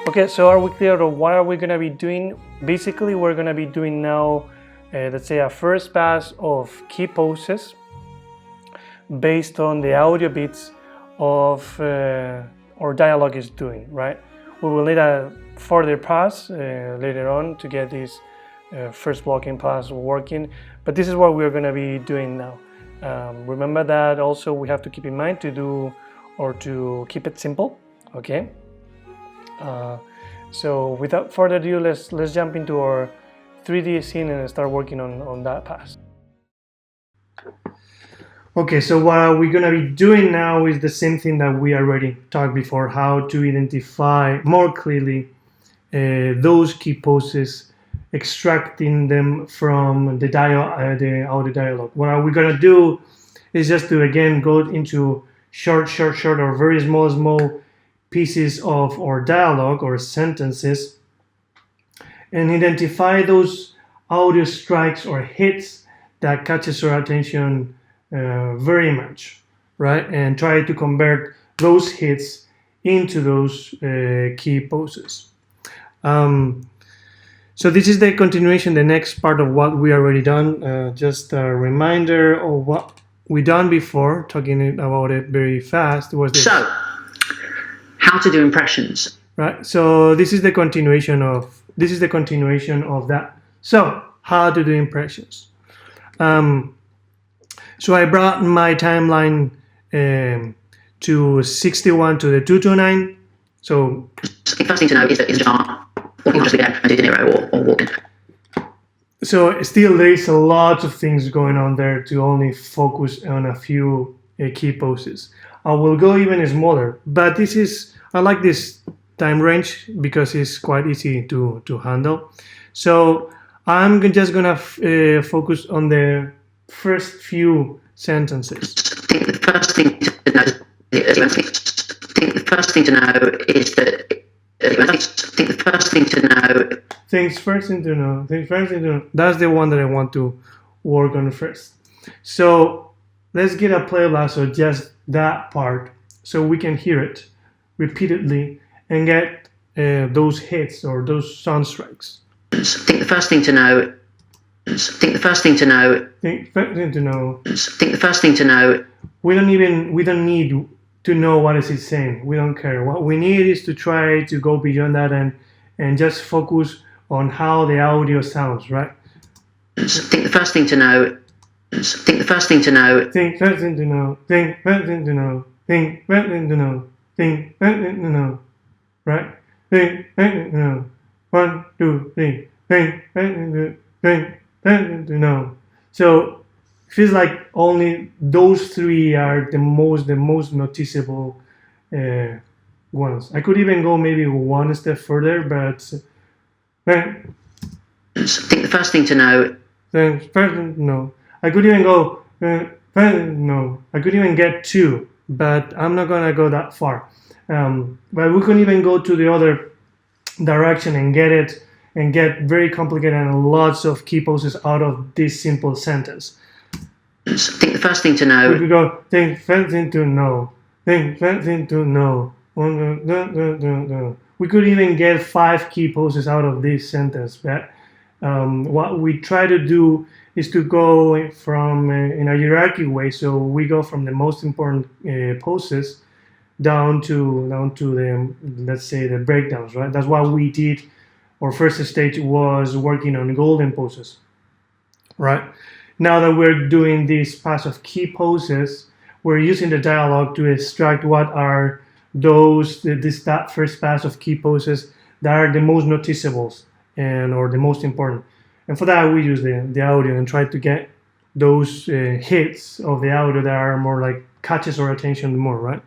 Okay, so are we clear on what are we going to be doing? Basically, we're going to be doing now, let's say, a first pass of key poses based on the audio bits of our dialogue is doing, right? We will need a further pass later on to get this first blocking pass working, but this is what we're going to be doing now. Remember that also we have to keep in mind to do or to keep it simple, okay? So without further ado, let's jump into our 3D scene and start working on that pass. Okay, so what we're gonna be doing now is the same thing that we already talked before, how to identify more clearly those key poses, extracting them from the audio dialogue. What we're gonna do is just to again go into short or very small pieces of our dialogue or sentences and identify those audio strikes or hits that catches our attention very much, right? And try to convert those hits into those key poses. So this is the continuation, the next part of what we already done. Just a reminder of what we done before, talking about it very fast. Was this. So, how to do impressions. Right. So this is the continuation of that. So how to do impressions. So I brought my timeline to 61 to the 229. So the first thing to know is that it's jar, or you just again and do De Niro or walk in. So still there is a lot of things going on there to only focus on a few key poses. I will go even smaller, but I like this time range because it's quite easy to handle. So I'm just gonna focus on the first few sentences. I think the first thing to know is That's the one that I want to work on first. So let's get a playblast of just that part so we can hear it repeatedly and get those hits or those sound strikes. I think the first thing to know. We don't need to know what is it saying. We don't care. What we need is to try to go beyond that and just focus on how the audio sounds, right? I think the first thing to know. Right? 1, 2, 3. So it feels like only those three are the most noticeable ones. I could even go maybe one step further, but I think the first thing to know. No, I could even go. No, I could even get two, but I'm not gonna go that far. But we can even go to the other direction and get very complicated and lots of key poses out of this simple sentence. I think the first thing to know. We could go first thing to know. First thing to know. We could even get 5 key poses out of this sentence. But what we try to do is to go from in a hierarchy way. So we go from the most important poses down to the, let's say, the breakdowns, right? That's what we did. Our first stage was working on golden poses, right? Now that we're doing this pass of key poses, we're using the dialogue to extract what are that first pass of key poses that are the most noticeables or the most important. And for that, we use the audio and try to get those hits of the audio that are more like catches our attention more, right?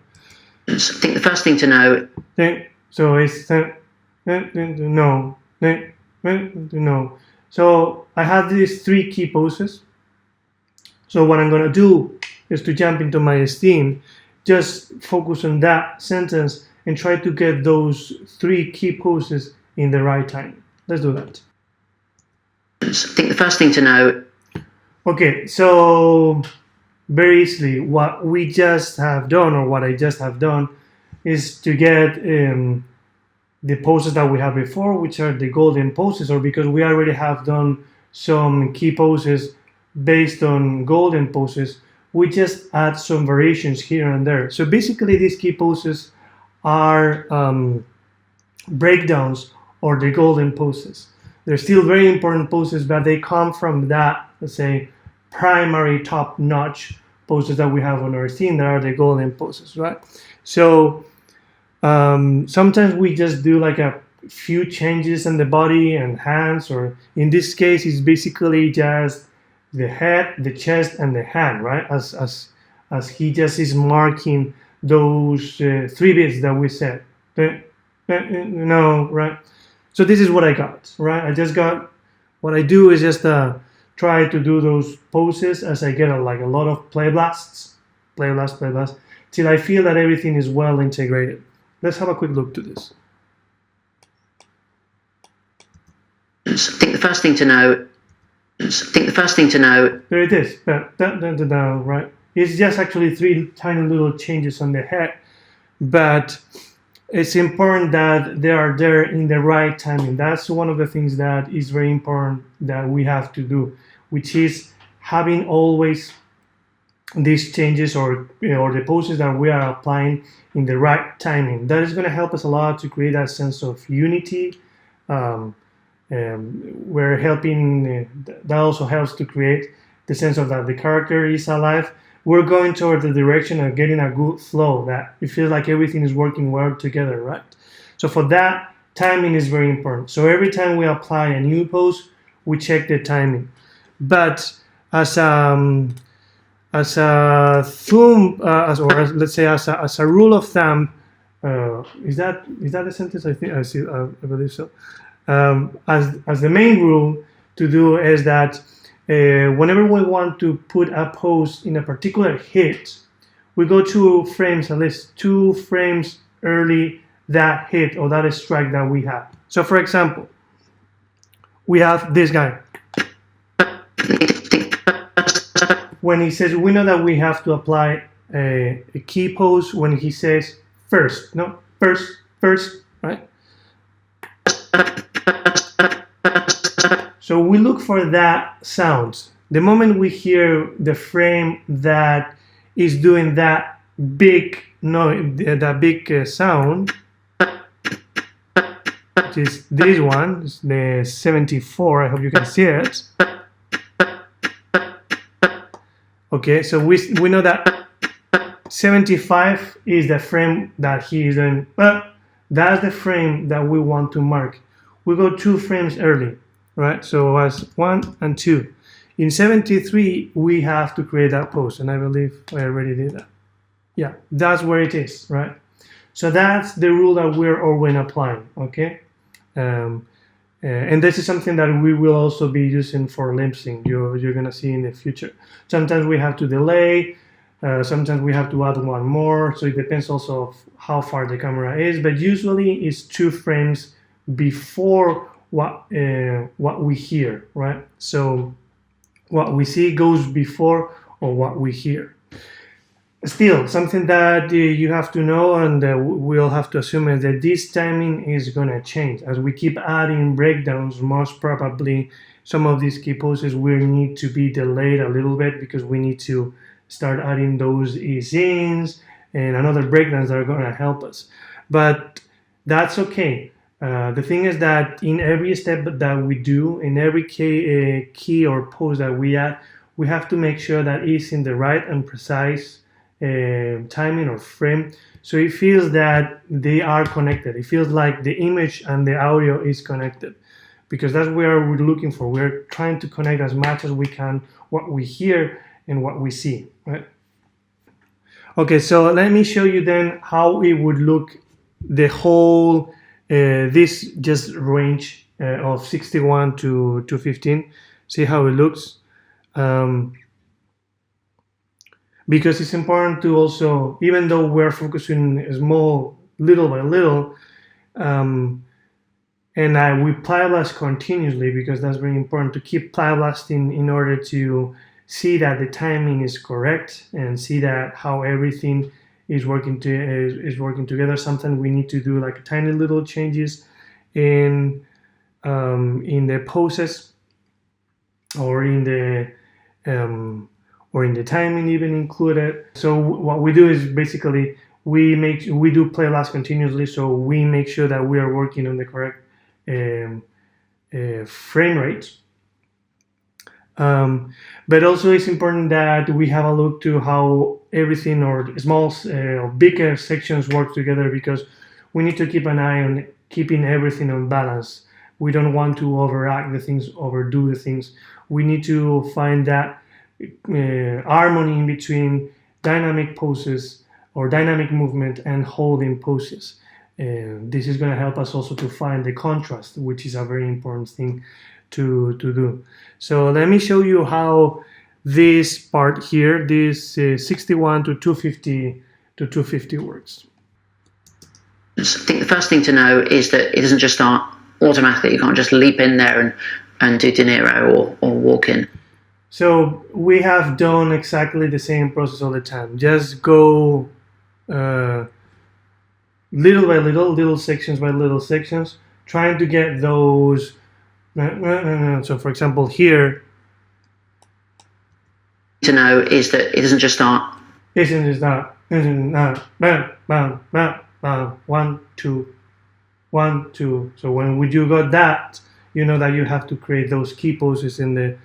I think the first thing to know. So it's no. So I have these 3 key poses. So what I'm gonna do is to jump into my Steam, just focus on that sentence and try to get those 3 key poses in the right time. Let's do that. I think the first thing to know. Okay, so very easily, what we just have done, or what I just have done, is to get the poses that we had before, which are the golden poses, or because we already have done some key poses based on golden poses, we just add some variations here and there. So basically these key poses are breakdowns or the golden poses. They're still very important poses, but they come from that, let's say, primary top-notch poses that we have on our scene that are the golden poses, right? So sometimes we just do like a few changes in the body and hands, or in this case, it's basically just the head, the chest, and the hand, right? As he just is marking those 3 bits that we said. No, right? So this is what I got, right? I just got, what I do is just try to do those poses as I get a lot of play blasts, till I feel that everything is well integrated. Let's have a quick look to this. I think the first thing to know. There it is. Right? It's just actually 3 tiny little changes on the head, but it's important that they are there in the right timing. That's one of the things that is very important that we have to do, which is having always these changes or the poses that we are applying in the right timing. That is going to help us a lot to create that sense of unity. We're helping, that also helps to create the sense of that the character is alive. We're going toward the direction of getting a good flow, that it feels like everything is working well together, right? So for that, timing is very important. So every time we apply a new pose, we check the timing. But as a thumb, let's say as a rule of thumb, is that a sentence? I believe so. As the main rule to do is that whenever we want to put a pose in a particular hit, we go 2 frames, at least 2 frames early that hit or that strike that we have. So for example, we have this guy. When he says, we know that we have to apply a key pose when he says first, right? So we look for that sound. The moment we hear the frame that is doing that big noise, that big sound, which is this one, the 74. I hope you can see it. Okay, so we know that 75 is the frame that he is doing. That's the frame that we want to mark. We go 2 frames early, right? So as 1 and 2. In 73, we have to create that pose, and I believe I already did that. Yeah, that's where it is, right? So that's the rule that we're always applying, okay? And this is something that we will also be using for lip sync. You're gonna see in the future. Sometimes we have to delay, sometimes we have to add 1 more, so it depends also of how far the camera is, but usually it's 2 frames before what we hear, right? So what we see goes before or what we hear. Still, something that you have to know and we'll have to assume is that this timing is going to change. As we keep adding breakdowns, most probably some of these key poses will need to be delayed a little bit because we need to start adding those ease-ins and another breakdowns that are going to help us. But that's okay. The thing is that in every step that we do, in every key or pose that we add, we have to make sure that it's in the right and precise timing or frame, so it feels that they are connected. It feels like the image and the audio is connected, because that's where we're looking for. We're trying to connect as much as we can what we hear and what we see, right? Okay, so let me show you then how it would look, the whole this just range of 61 to 15. See how it looks. Because it's important to also, even though we're focusing small, little by little, and we ply blast continuously, because that's very important to keep ply blasting in order to see that the timing is correct and see that how everything is working together. Sometimes we need to do like tiny little changes in the poses or in the timing even included. So what we do is basically we do play last continuously, so we make sure that we are working on the correct frame rates. But also it's important that we have a look to how everything or small or bigger sections work together, because we need to keep an eye on keeping everything on balance. We don't want to overact the things, overdo the things. We need to find that harmony in between dynamic poses or dynamic movement and holding poses. This is going to help us also to find the contrast, which is a very important thing to do. So let me show you how this part here, this 61 to 250 works. I think the first thing to know is that it doesn't just start automatically. You can't just leap in there and do De Niro or walk in. So we have done exactly the same process all the time. Just go little by little sections by little sections, trying to get those. So for example here, to know is that it doesn't just start. Isn't just not bam bam bam bam 1 2 1 2. So when you got that, you know that you have to create those key poses in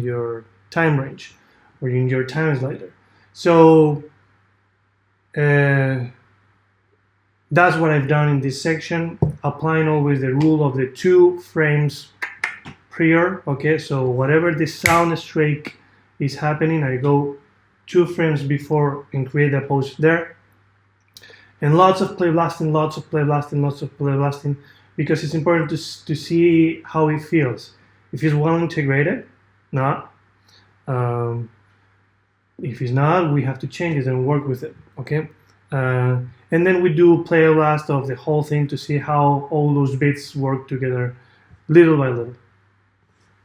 your time range or in your time slider. So that's what I've done in this section, applying always the rule of the 2 frames prior. Okay, so whatever the sound streak is happening, I go 2 frames before and create the pose there. And lots of play blasting, because it's important to see how it feels. If it's well integrated, not. If it's not, we have to change it and work with it. Okay. And then we do play blast of the whole thing to see how all those bits work together little by little.